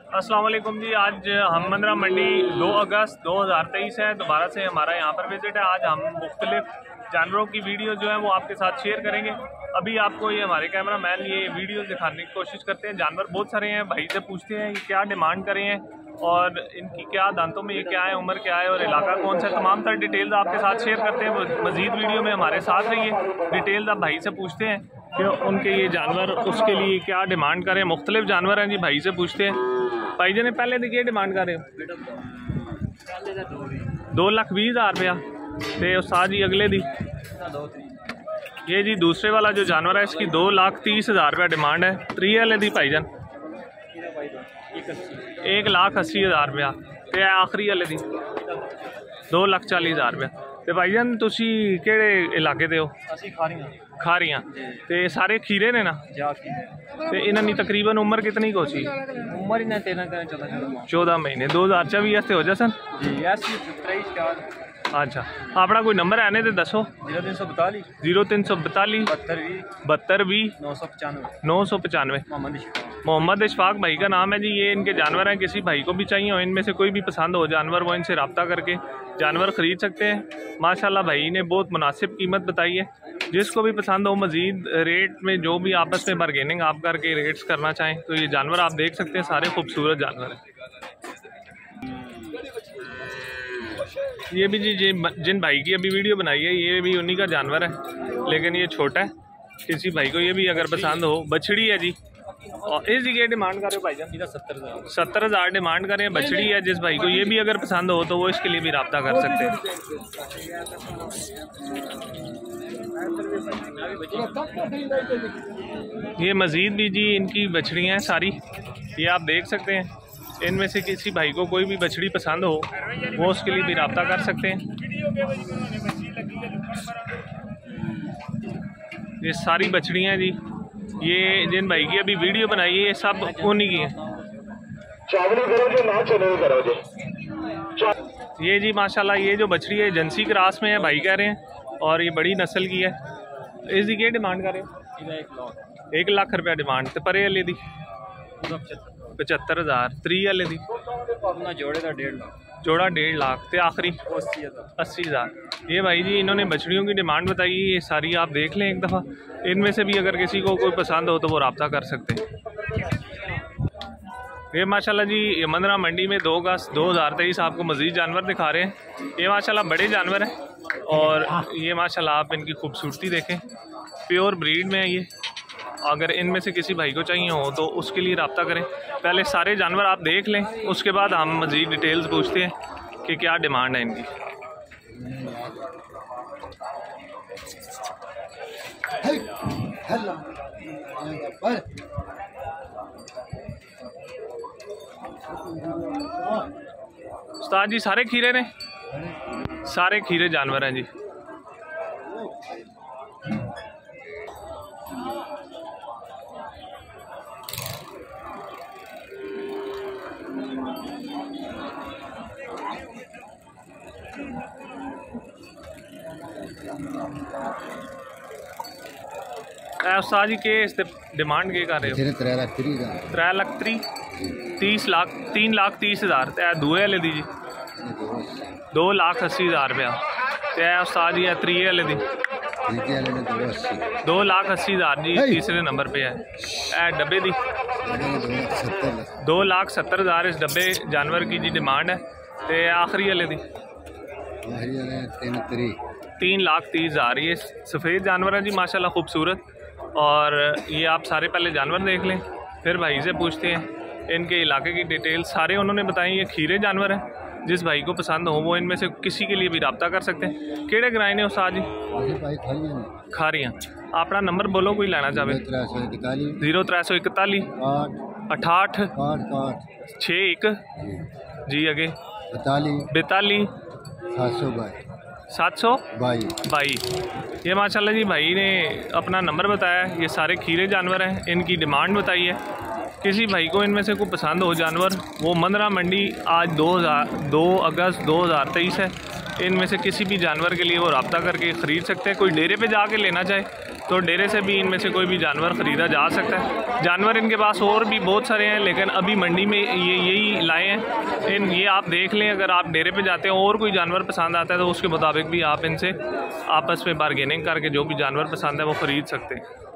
अस्सलाम वालेकुम जी। आज हम मंदरा मंडी 2 अगस्त 2023 है। दोबारा से हमारा यहाँ पर विज़िट है। आज हम मुख्तलिफ जानवरों की वीडियो जो है वो आपके साथ शेयर करेंगे। अभी आपको ये हमारे कैमरा मैन ये वीडियो दिखाने की कोशिश करते हैं। जानवर बहुत सारे हैं, भाई से पूछते हैं कि क्या डिमांड करें हैं और इनकी क्या दांतों में ये क्या है, उम्र क्या है और इलाका कौन सा है। तमाम सारी डिटेल्स आपके साथ शेयर करते हैं। मज़ीद वीडियो में हमारे साथ रहिए। डिटेल्स आप भाई से पूछते हैं कि उनके ये जानवर उसके लिए क्या डिमांड करें। मुख्तलिफ जानवर हैं जी, भाई से पूछते हैं। भाई जी ने पहले देखिए डिमांड कर रहे हो 2,20,000 रुपया तो उस्ताद जी अगले दी ये जी दूसरे वाला जो जानवर है इसकी 2,30,000 रुपया डिमांड है। त्री वाले दी भाई जान 1,80,000 रुपया तो आखिरी वाले दी 2,40,000 रुपया। तो भाई जान तुसी केड़े इलाके दे हो? खारियां ते सारे खीरे ने ना ते इन्हां दी तकरीबन उम्र कितनी को सी? उम्र इन्हें 14 महीने 2024 वास्ते हो जासन जी। अच्छा अपना कोई नंबर है ने ते दसो। 0342 0342 72 20 995। मोहम्मद इशफाक भाई का नाम है जी। ये इनके जानवर हैं। किसी भाई को भी चाहिए हो, इनमें से कोई भी पसंद हो जानवर, वो इनसे रब्ता करके जानवर ख़रीद सकते हैं। माशाल्लाह भाई ने बहुत मुनासिब कीमत बताई है। जिसको भी पसंद हो मज़ीद रेट में जो भी आपस में बारगेनिंग आप करके रेट्स करना चाहें तो ये जानवर आप देख सकते हैं। सारे खूबसूरत जानवर हैं। ये भी जी जिन भाई की अभी वीडियो बनाई है ये भी उन्हीं का जानवर है, लेकिन ये छोटा है। किसी भाई को ये भी अगर पसंद हो, बछड़ी है जी। और इस जगह डिमांड करें भाई जान 70,000 डिमांड करें। बछड़ी है। जिस भाई को ये भी अगर पसंद हो तो वो इसके लिए भी रब्ता कर सकते हैं। ये मज़ीद भी जी इनकी बछड़ियाँ हैं सारी, ये आप देख सकते हैं। इनमें से किसी भाई को कोई भी बछड़ी पसंद हो वो उसके लिए भी रब्ता कर सकते हैं। ये सारी बछड़ियाँ जी, ये जिन भाई की अभी वीडियो बनाई है ये सब उन्हीं की हैं। ये जी माशाल्लाह ये जो बछड़ी है एजेंसी क्रास में है भाई कह रहे हैं, और ये बड़ी नस्ल की है। इसकी क्या डिमांड कर रहे हैं? 1 लाख रुपया डिमांड। तो परे वाले दी 75,000। त्री वाले दी जोड़ा 1.5 लाख तो आखिरी 80,000। ये भाई जी इन्होंने बछड़ियों की डिमांड बताई है। ये सारी आप देख लें एक दफ़ा। इनमें से भी अगर किसी को कोई पसंद हो तो वो रब्ता कर सकते हैं। ये माशाल्लाह जी ये मंदरा मंडी में 2 अगस्त 2023 आपको मज़ीद जानवर दिखा रहे हैं। ये माशाल्लाह बड़े जानवर हैं और ये माशाल्लाह आप इनकी खूबसूरती देखें। प्योर ब्रीड में है ये। अगर इनमें से किसी भाई को चाहिए हो तो उसके लिए रब्ता करें। पहले सारे जानवर आप देख लें, उसके बाद हम मज़ीद डिटेल्स पूछते हैं कि क्या डिमांड है इनकी। उस्ताद जी सारे खीरे ने? सारे खीरे जानवर हैं जी। उस्ताद जी के इस डिमांड के कर रहे हो? 3,30,000 तो दूए वाले दी जी 2,80,000 रुपया। तो उस्ताद जी त्री वाले दी 2,80,000 जी। तीसरे नंबर पे है। डब्बे दी 2,70,000 इस डब्बे जानवर की जी डिमांड है। तो आखिरी वाले दी 3,30,000। ये सफ़ेद जानवर है जी माशाल्लाह खूबसूरत। और ये आप सारे पहले जानवर देख लें, फिर भाई से पूछते हैं इनके इलाके की डिटेल। सारे उन्होंने बताई। ये खीरे जानवर हैं। जिस भाई को पसंद हो वो इनमें से किसी के लिए भी रब्ता कर सकते हैं। केड़े ग्राए ने उस्ताद जी? खारियां। अपना नंबर बोलो कोई लेना चाहे। 0341 68 61 जी आगे 42 722। ये माशाल्लाह जी भाई ने अपना नंबर बताया। ये सारे खीरे जानवर हैं। इनकी डिमांड बताई है। किसी भाई को इनमें से कोई पसंद हो जानवर वो मंदरा मंडी आज 2 अगस्त 2023 है। इनमें से किसी भी जानवर के लिए वो रब्ता करके ख़रीद सकते हैं। कोई डेरे पे जाके लेना चाहे तो डेरे से भी इनमें से कोई भी जानवर ख़रीदा जा सकता है। जानवर इनके पास और भी बहुत सारे हैं, लेकिन अभी मंडी में ये यही लाए हैं। ये आप देख लें, अगर आप डेरे पे जाते हैं और कोई जानवर पसंद आता है तो उसके मुताबिक भी आप इनसे आपस में बारगेनिंग करके जो भी जानवर पसंद है वो ख़रीद सकते हैं।